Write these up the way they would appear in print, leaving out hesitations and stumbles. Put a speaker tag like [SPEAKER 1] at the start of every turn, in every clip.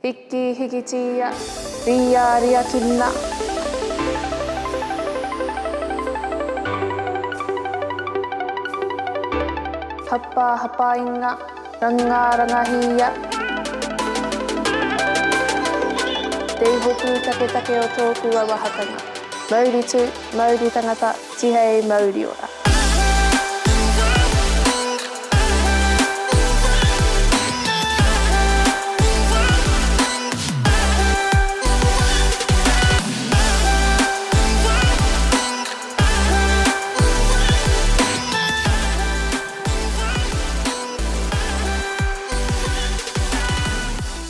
[SPEAKER 1] Hiki hikitia, ria ria kina. Hapa hapa inga, rangatahi. Te hoku take take o tōku awahakanga. Mauri tu, mauri tangata, tihei mauri ora.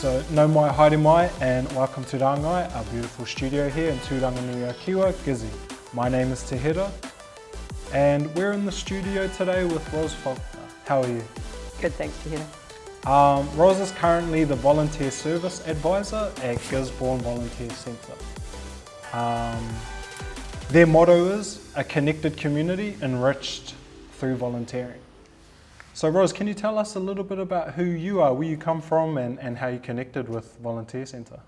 [SPEAKER 2] So, no mai haere mai and welcome to Rāngai, our beautiful studio here in Turanga-nui-a-kiwa, Gisborne. My name is Te Hira and we're in the studio today with Ros Faulkner. How are you?
[SPEAKER 3] Good, thanks Te Hira.
[SPEAKER 2] Ros is currently the Volunteer Service Advisor at Gisborne Volunteer Centre. Their motto is a connected community enriched through volunteering. So Ros, can you tell us a little bit about who you are, where you come from and how you connected with Volunteer Centre?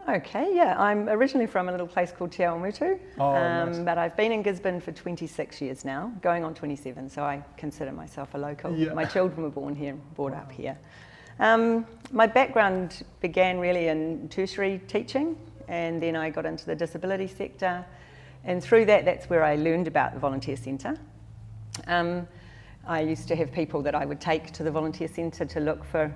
[SPEAKER 3] Okay, yeah, I'm originally from a little place called Tāirāwhiti,
[SPEAKER 2] Nice.
[SPEAKER 3] but I've been in Gisborne for 26 years now, going on 27, so I consider myself a local.
[SPEAKER 2] Yeah.
[SPEAKER 3] My children were born here, brought up here. My background began really in tertiary teaching, and then I got into the disability sector, and through that, that's where I learned about the Volunteer Centre. I used to have people that I would take to the Volunteer Centre to look for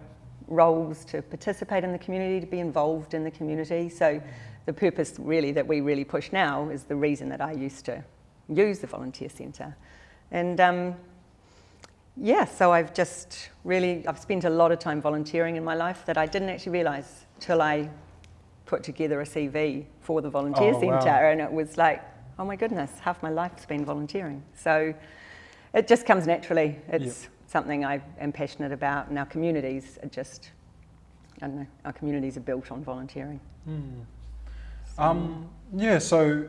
[SPEAKER 3] roles, to participate in the community, to be involved in the community. So the purpose really that we really push now is the reason that I used to use the Volunteer Centre. And yeah, so I've spent a lot of time volunteering in my life that I didn't actually realise till I put together a CV for the Volunteer Centre.
[SPEAKER 2] Wow.
[SPEAKER 3] And it was like, oh my goodness, half my life's been volunteering. So it just comes naturally. It's something I am passionate about, and our communities are just, I don't know, our communities are built on volunteering.
[SPEAKER 2] So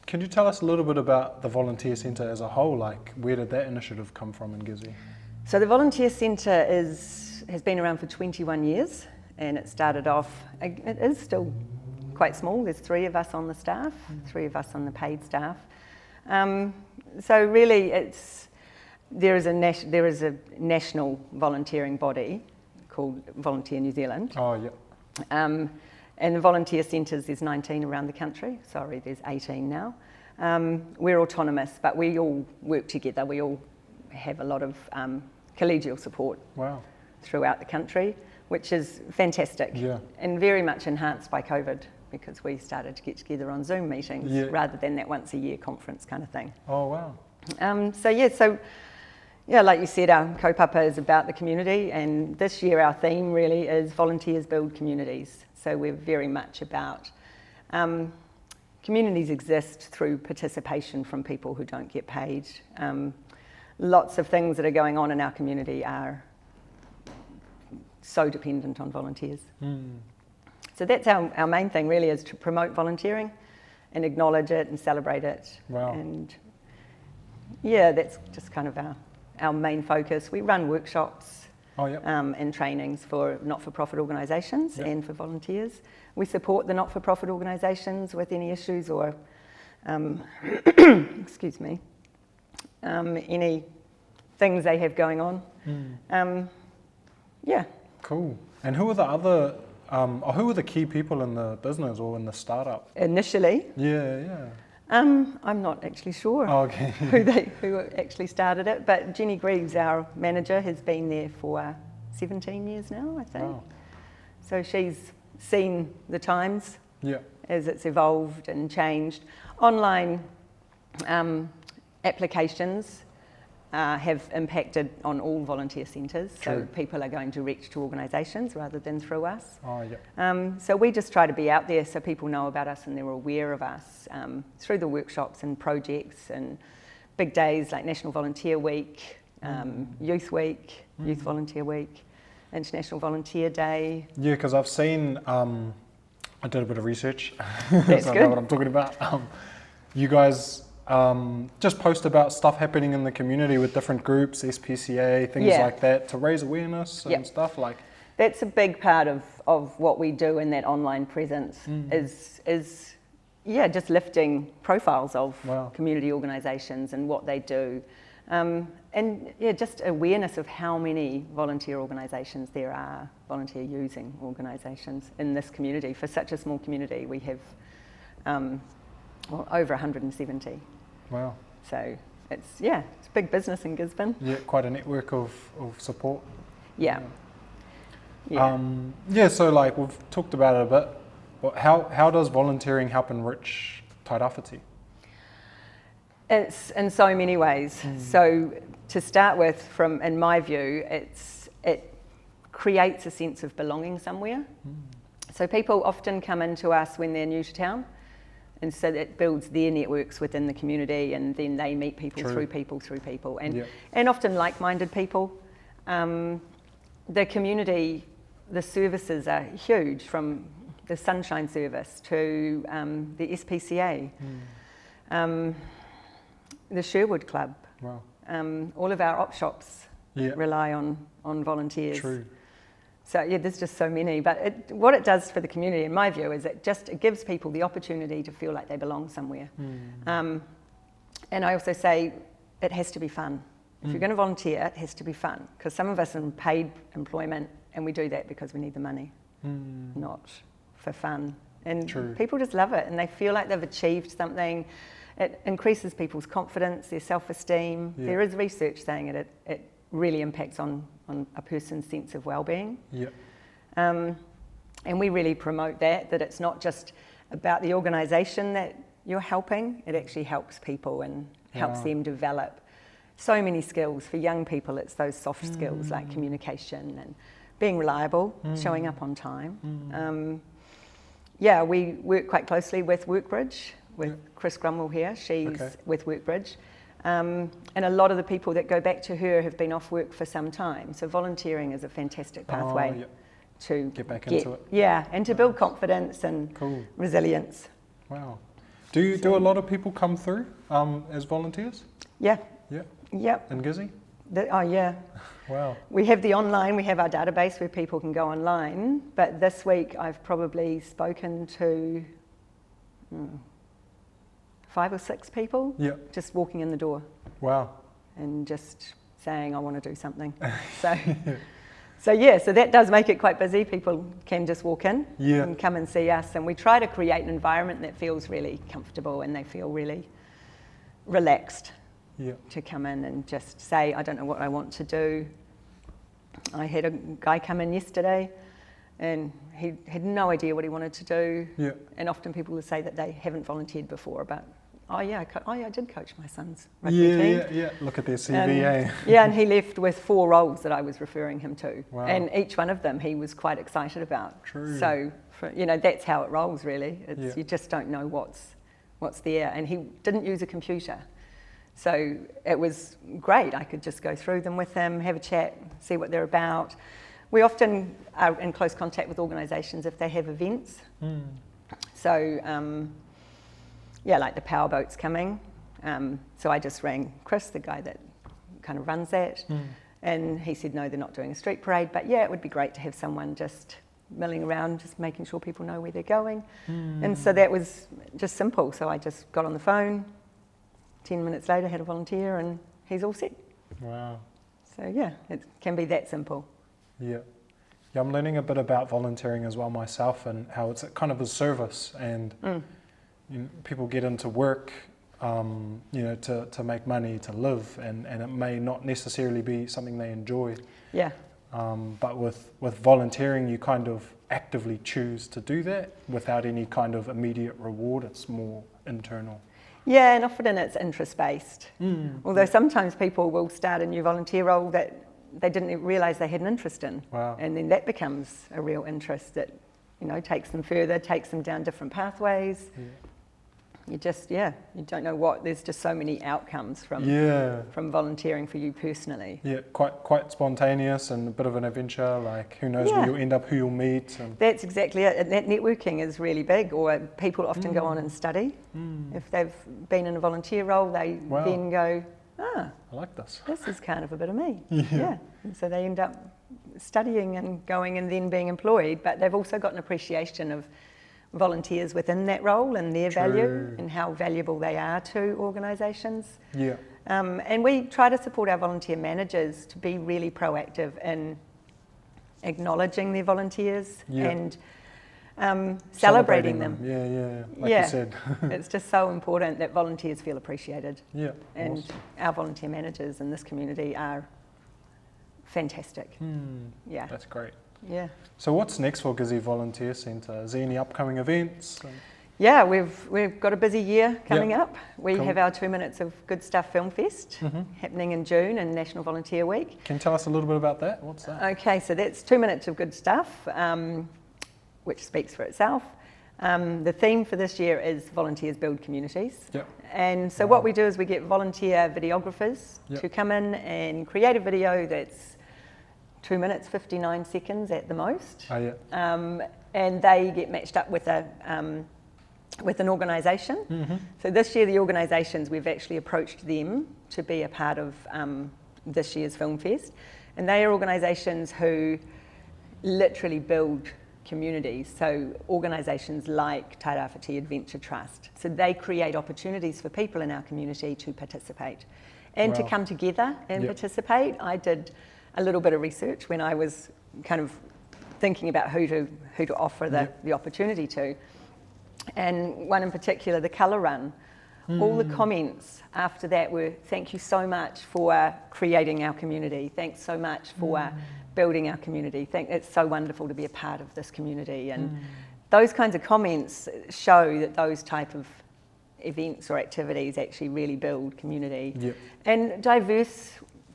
[SPEAKER 2] can you tell us a little bit about the Volunteer Centre as a whole? Like, where did that initiative come from in Gisborne?
[SPEAKER 3] So the Volunteer Centre has been around for 21 years, and it started off, it is still quite small. There's 3 of us on the staff, 3 of us on the paid staff. So really there is a national volunteering body called Volunteer New Zealand.
[SPEAKER 2] Oh, yeah.
[SPEAKER 3] And the volunteer centres, there's 19 around the country. Sorry, there's 18 now. We're autonomous, but we all work together. We all have a lot of collegial support throughout the country, which is fantastic and very much enhanced by COVID, because we started to get together on Zoom meetings rather than that once a year conference kind of thing.
[SPEAKER 2] Oh, wow.
[SPEAKER 3] So like you said, our kaupapa is about the community, and this year our theme really is Volunteers Build Communities. So we're very much about communities exist through participation from people who don't get paid. Lots of things that are going on in our community are so dependent on volunteers. So that's our main thing really, is to promote volunteering and acknowledge it and celebrate it.
[SPEAKER 2] Wow.
[SPEAKER 3] And yeah, that's just kind of our main focus. We run workshops and trainings for not-for-profit organisations and for volunteers. We support the not-for-profit organisations with any issues or, excuse me, any things they have going on.
[SPEAKER 2] Cool. And who are the other, who are the key people in the business or in the startup?
[SPEAKER 3] Initially? I'm not actually sure who actually started it, but Jenny Greaves, our manager, has been there for 17 years now, I think.
[SPEAKER 2] Wow.
[SPEAKER 3] So she's seen the times as it's evolved and changed. Online applications have impacted on all volunteer centres, so people are going direct to organisations rather than through us. So we just try to be out there so people know about us and they're aware of us through the workshops and projects and big days like National Volunteer Week, Youth Week, Youth Volunteer Week, International Volunteer Day.
[SPEAKER 2] Yeah, because I've seen, I did a bit of research,
[SPEAKER 3] That's
[SPEAKER 2] so I
[SPEAKER 3] good.
[SPEAKER 2] know what I'm talking about. You guys just post about stuff happening in the community with different groups, SPCA, things like that, to raise awareness and stuff like.
[SPEAKER 3] that's a big part of what we do in that online presence is just lifting profiles of community organisations and what they do. And just awareness of how many volunteer organisations there are, volunteer using organisations in this community. For such a small community, we have over 170.
[SPEAKER 2] Wow.
[SPEAKER 3] So it's a big business in Gisborne.
[SPEAKER 2] Yeah, quite a network of support.
[SPEAKER 3] Yeah.
[SPEAKER 2] So like we've talked about it a bit, but how does volunteering help enrich Tairāwhiti?
[SPEAKER 3] It's in so many ways. So to start with, in my view, it creates a sense of belonging somewhere. So people often come into us when they're new to town, and so that builds their networks within the community, and then they meet people through people, and often like-minded people. The community, the services are huge, from the Sunshine Service to the SPCA. The Sherwood Club.
[SPEAKER 2] Wow.
[SPEAKER 3] All of our op shops rely on volunteers.
[SPEAKER 2] True.
[SPEAKER 3] So there's just so many. But what it does for the community, in my view, is it gives people the opportunity to feel like they belong somewhere. And I also say it has to be fun. If you're going to volunteer, it has to be fun. Because some of us are in paid employment, and we do that because we need the money, not for fun. And people just love it, and they feel like they've achieved something. It increases people's confidence, their self-esteem. Yeah. There is research saying it really impacts on a person's sense of well-being. Yeah. And we really promote that it's not just about the organisation that you're helping, it actually helps people and helps them develop so many skills. For young people, it's those soft skills like communication and being reliable, showing up on time. We work quite closely with Workbridge, with Chris Grumwell here. She's with Workbridge. And a lot of the people that go back to her have been off work for some time. So volunteering is a fantastic pathway to
[SPEAKER 2] get back into it.
[SPEAKER 3] Yeah, and to build confidence and resilience.
[SPEAKER 2] Wow. Do a lot of people come through as volunteers?
[SPEAKER 3] Yeah.
[SPEAKER 2] Yeah.
[SPEAKER 3] Yep.
[SPEAKER 2] In Gizzy?
[SPEAKER 3] Yeah.
[SPEAKER 2] Wow.
[SPEAKER 3] We have the online, we have our database where people can go online, but this week I've probably spoken to 5 or 6 people just walking in the door.
[SPEAKER 2] Wow.
[SPEAKER 3] And just saying, I want to do something. So that does make it quite busy. People can just walk in and come and see us, and we try to create an environment that feels really comfortable and they feel really relaxed to come in and just say, I don't know what I want to do. I had a guy come in yesterday and he had no idea what he wanted to do. Yeah. And often people will say that they haven't volunteered before, but I did coach my son's rugby team.
[SPEAKER 2] Yeah. Look at their CV.
[SPEAKER 3] And he left with 4 roles that I was referring him to.
[SPEAKER 2] Wow. And
[SPEAKER 3] each one of them he was quite excited about.
[SPEAKER 2] True.
[SPEAKER 3] So, that's how it rolls really. You just don't know what's there. And he didn't use a computer. So it was great. I could just go through them with him, have a chat, see what they're about. We often are in close contact with organisations if they have events. So, like the powerboat's coming. So I just rang Chris, the guy that kind of runs that, and he said, no, they're not doing a street parade, but it would be great to have someone just milling around, just making sure people know where they're going. And so that was just simple. So I just got on the phone, 10 minutes later had a volunteer, and he's all set.
[SPEAKER 2] Wow.
[SPEAKER 3] So it can be that simple.
[SPEAKER 2] Yeah, I'm learning a bit about volunteering as well myself, and how it's kind of a service, and people get into work, to make money, to live, and it may not necessarily be something they enjoy. Yeah. But with volunteering, you kind of actively choose to do that without any kind of immediate reward. It's more internal.
[SPEAKER 3] Yeah, and often it's interest-based. Although sometimes people will start a new volunteer role that they didn't realise they had an interest in. Wow. And then that becomes a real interest that, takes them further, takes them down different pathways. Yeah. You don't know what, there's just so many outcomes from volunteering for you personally. Yeah,
[SPEAKER 2] quite spontaneous and a bit of an adventure, like who knows where you'll end up, who you'll meet.
[SPEAKER 3] That's exactly it. And that networking is really big, or people often go on and study. If they've been in a volunteer role, they then go, I
[SPEAKER 2] like this.
[SPEAKER 3] This is kind of a bit of me. Yeah. And so they end up studying and going and then being employed, but they've also got an appreciation of volunteers within that role and their value and how valuable they are to organisations.
[SPEAKER 2] Yeah.
[SPEAKER 3] And we try to support our volunteer managers to be really proactive in acknowledging their volunteers and celebrating them.
[SPEAKER 2] Yeah, like you said.
[SPEAKER 3] It's just so important that volunteers feel appreciated.
[SPEAKER 2] Yeah,
[SPEAKER 3] and
[SPEAKER 2] awesome.
[SPEAKER 3] Our volunteer managers in this community are fantastic. Yeah,
[SPEAKER 2] That's great.
[SPEAKER 3] yeah.
[SPEAKER 2] So what's next for Gisborne Volunteer Centre? Is there any upcoming events?
[SPEAKER 3] Yeah, we've got a busy year coming up. We
[SPEAKER 2] Cool.
[SPEAKER 3] have our 2 Minutes of Good Stuff Film Fest happening in June and National Volunteer Week.
[SPEAKER 2] Can you tell us a little bit about that? What's that?
[SPEAKER 3] Okay, so that's 2 Minutes of Good Stuff, which speaks for itself. The theme for this year is Volunteers Build Communities.
[SPEAKER 2] Yep.
[SPEAKER 3] And so what we do is we get volunteer videographers to come in and create a video that's 2 minutes, 59 seconds at the most.
[SPEAKER 2] Oh, yeah.
[SPEAKER 3] And they get matched up with an organisation. So this year the organisations, we've actually approached them to be a part of this year's Film Fest. And they are organisations who literally build communities. So organisations like Tairāwhiti Adventure Trust. So they create opportunities for people in our community to participate and to come together and participate. I did a little bit of research when I was kind of thinking about who to offer the opportunity to. And one in particular, the Colour Run. All the comments after that were, thank you so much for creating our community. Thanks so much for building our community. It's so wonderful to be a part of this community. And those kinds of comments show that those type of events or activities actually really build community.
[SPEAKER 2] Yep.
[SPEAKER 3] And diverse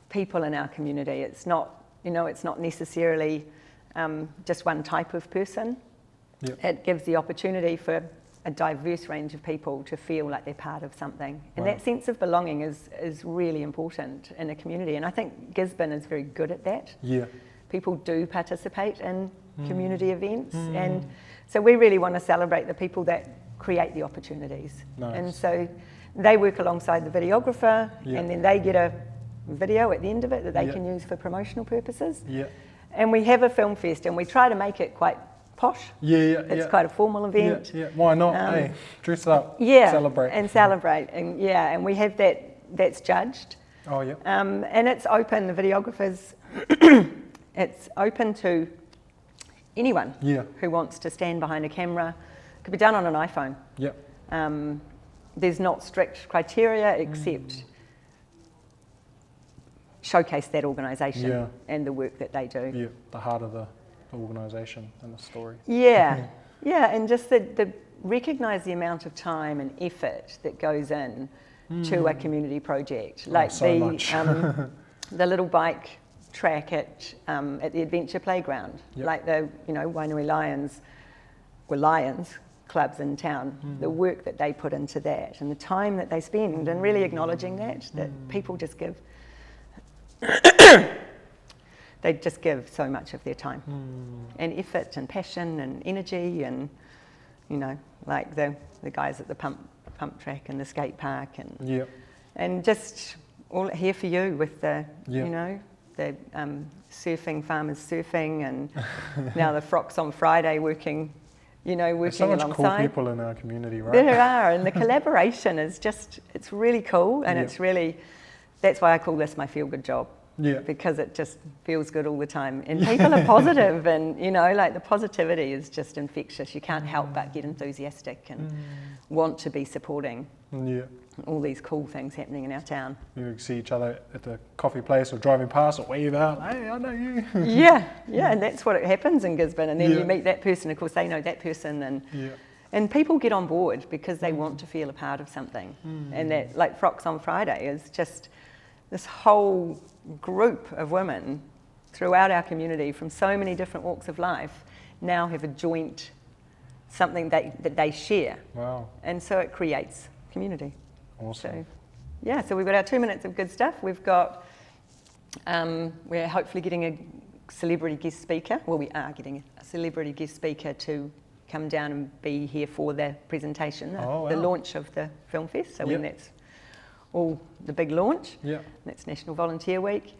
[SPEAKER 3] people in our community. It's not, it's not necessarily just one type of person.
[SPEAKER 2] Yep.
[SPEAKER 3] It gives the opportunity for a diverse range of people to feel like they're part of something. And that sense of belonging is really important in a community. And I think Gisborne is very good at that.
[SPEAKER 2] Yeah.
[SPEAKER 3] People do participate in community events. And so we really want to celebrate the people that create the opportunities.
[SPEAKER 2] Nice.
[SPEAKER 3] And so they work alongside the videographer and then they get a video at the end of it that they can use for promotional purposes.
[SPEAKER 2] Yeah.
[SPEAKER 3] And we have a film fest and we try to make it quite posh.
[SPEAKER 2] It's
[SPEAKER 3] quite a formal event.
[SPEAKER 2] Yeah. Why not? Hey, dress up.
[SPEAKER 3] Yeah.
[SPEAKER 2] Celebrate.
[SPEAKER 3] And we have that's judged.
[SPEAKER 2] Oh, yeah.
[SPEAKER 3] And it's open, the videographers, it's open to anyone who wants to stand behind a camera. It could be done on an iPhone.
[SPEAKER 2] Yeah.
[SPEAKER 3] There's not strict criteria except showcase that organisation and the work that they do.
[SPEAKER 2] Yeah, the heart of the organisation and the story.
[SPEAKER 3] Yeah, and just the recognise the amount of time and effort that goes in to a community project, like the little bike track at the Adventure Playground, like the Wainui Lions were Lions clubs in town. The work that they put into that and the time that they spend, and really acknowledging that people just give. They just give so much of their time and effort and passion and energy, and like the guys at the pump track and the skate park and just all here for you with the the surfing farmers surfing, and now the Frocks on Friday working
[SPEAKER 2] There's so much
[SPEAKER 3] alongside.
[SPEAKER 2] cool people in our community, right?
[SPEAKER 3] There are, and the collaboration is it's really cool, and it's really, that's why I call this my feel-good job.
[SPEAKER 2] Yeah.
[SPEAKER 3] Because it just feels good all the time. And people are positive, and like the positivity is just infectious. You can't help but get enthusiastic and want to be supporting all these cool things happening in our town.
[SPEAKER 2] You see each other at the coffee place or driving past or wave out, hey, I know you.
[SPEAKER 3] yeah, and that's what happens in Gisborne. And then you meet that person, of course they know that person, and people get on board because they want to feel a part of something. And that, like Frocks on Friday, is just this whole group of women throughout our community from so many different walks of life now have a joint something that they share.
[SPEAKER 2] Wow.
[SPEAKER 3] And so it creates community.
[SPEAKER 2] Awesome.
[SPEAKER 3] So we've got our 2 minutes of good stuff. We've got, we're hopefully getting a celebrity guest speaker. Well, we are getting a celebrity guest speaker to come down and be here for the presentation, the launch of the Film Fest. So when that's all the big launch, that's National Volunteer Week.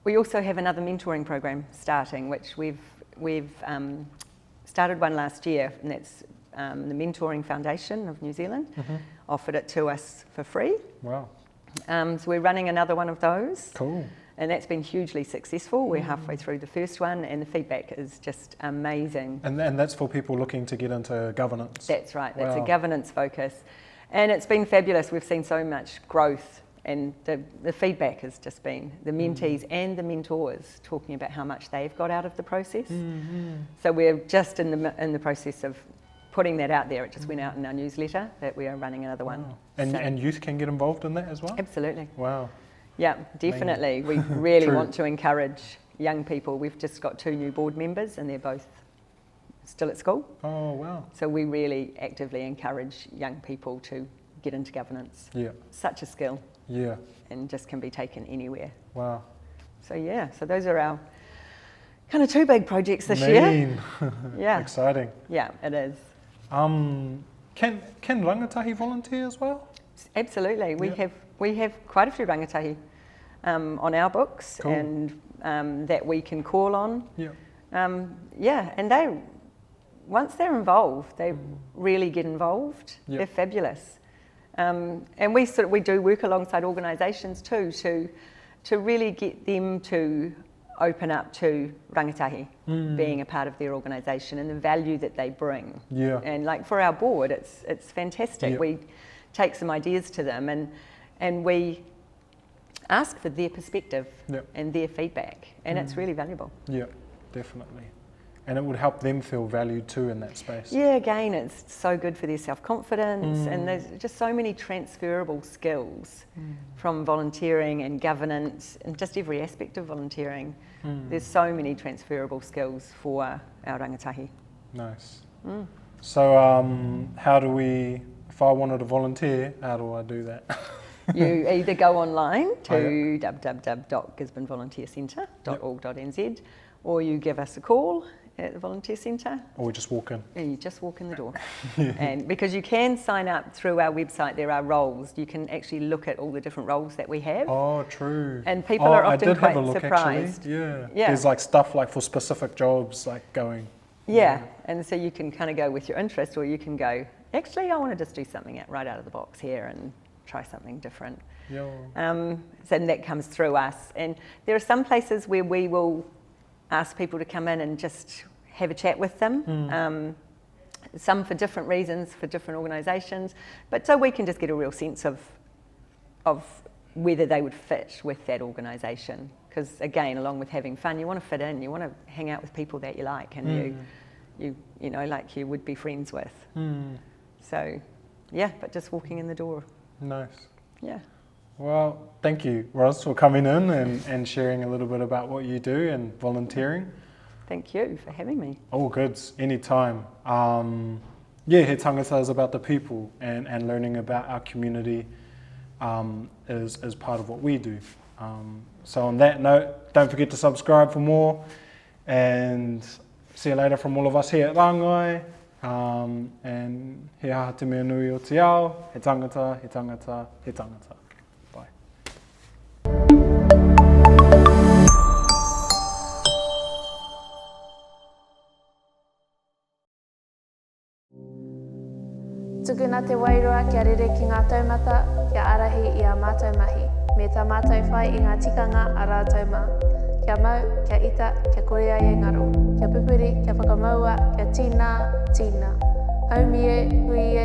[SPEAKER 3] we also have another mentoring program starting, which we've started one last year, and that's the Mentoring Foundation of New Zealand offered it to us for free.
[SPEAKER 2] Wow.
[SPEAKER 3] So we're running another one of those.
[SPEAKER 2] Cool.
[SPEAKER 3] And that's been hugely successful. We're halfway through the first one, and the feedback is just amazing.
[SPEAKER 2] And that's for people looking to get into governance?
[SPEAKER 3] That's right, that's
[SPEAKER 2] Wow.
[SPEAKER 3] a governance focus. And it's been fabulous. We've seen so much growth, and the feedback has just been the mentees and the mentors talking about how much they've got out of the process. So we're just in the process of putting that out there. It just went out in our newsletter that we are running another one.
[SPEAKER 2] Wow.
[SPEAKER 3] So-
[SPEAKER 2] And youth can get involved in that as well?
[SPEAKER 3] Absolutely.
[SPEAKER 2] Wow.
[SPEAKER 3] Yeah, definitely. We really
[SPEAKER 2] True.
[SPEAKER 3] want to encourage young people. We've just got 2 new board members, and they're both still at school.
[SPEAKER 2] Oh, wow.
[SPEAKER 3] So we really actively encourage young people to get into governance.
[SPEAKER 2] Yeah.
[SPEAKER 3] Such a skill,
[SPEAKER 2] Yeah.
[SPEAKER 3] and just can be taken anywhere.
[SPEAKER 2] Wow.
[SPEAKER 3] So yeah, so those are our kind of 2 big projects this year.
[SPEAKER 2] Mean.
[SPEAKER 3] Yeah,
[SPEAKER 2] Exciting.
[SPEAKER 3] yeah, it is.
[SPEAKER 2] Can rangatahi volunteer as well?
[SPEAKER 3] Absolutely.
[SPEAKER 2] Yeah.
[SPEAKER 3] We have quite a few rangatahi on our books,
[SPEAKER 2] Cool.
[SPEAKER 3] and that we can call on.
[SPEAKER 2] Yeah.
[SPEAKER 3] Yeah, and once they're involved, they really get involved.
[SPEAKER 2] Yep.
[SPEAKER 3] They're fabulous. And we do work alongside organisations too to really get them to open up to rangatahi being a part of their organisation and the value that they bring.
[SPEAKER 2] Yeah.
[SPEAKER 3] And like for our board, it's fantastic.
[SPEAKER 2] Yep.
[SPEAKER 3] We take some ideas to them and we ask for their perspective
[SPEAKER 2] Yep.
[SPEAKER 3] and their feedback, and it's really valuable.
[SPEAKER 2] Yeah, definitely. And it would help them feel valued too in that space.
[SPEAKER 3] Yeah, again, it's so good for their self-confidence, and there's just so many transferable skills from volunteering and governance and just every aspect of volunteering. There's so many transferable skills for our rangatahi.
[SPEAKER 2] Nice. So how do we, if I wanted to volunteer, how do I do that?
[SPEAKER 3] You either go online to
[SPEAKER 2] Oh,
[SPEAKER 3] www.gisbornevolunteercentre.org.nz, or you give us a call at the Volunteer Centre,
[SPEAKER 2] Or we just walk in?
[SPEAKER 3] and you just walk in the door. And because you can sign up through our website, there are roles. You can actually look at all the different roles that we have.
[SPEAKER 2] Oh, true.
[SPEAKER 3] And people are often
[SPEAKER 2] I did
[SPEAKER 3] quite
[SPEAKER 2] have a look,
[SPEAKER 3] surprised.
[SPEAKER 2] Actually. Yeah.
[SPEAKER 3] Yeah.
[SPEAKER 2] There's like stuff like for specific jobs, like going.
[SPEAKER 3] Yeah, and so you can kind of go with your interest, or you can go, actually, I want to just do something right out of the box here and try something different.
[SPEAKER 2] Yeah.
[SPEAKER 3] So that comes through us. And there are some places where we will ask people to come in and just have a chat with them. Some for different reasons, for different organisations, but so we can just get a real sense of whether they would fit with that organisation. Because again, along with having fun, you want to fit in. You want to hang out with people that you like and you know, like you would be friends with. So, yeah, but just walking in the door.
[SPEAKER 2] Nice.
[SPEAKER 3] Yeah.
[SPEAKER 2] Well, thank you, Ros, for coming in and sharing a little bit about what you do and volunteering.
[SPEAKER 3] Thank you for having me.
[SPEAKER 2] All goods, anytime. Yeah, He Tangata is about the people, and learning about our community is part of what we do. So on that note, don't forget to subscribe for more, and see you later from all of us here at Rāngai. And he aha te mea nui o te ao, he tangata, he tangata, he tangata. Bye.
[SPEAKER 1] Tuguna te wairua kia rere ki ngā taumata, kia arahi i a mātou mahi, me tā mātou whai i ngā tikanga a rātou mā. Kia mau, kia ita, kia korea e ngaro, kia pupuri, kia whakamaua, kia tīnā, tīnā. Haumie, hui e,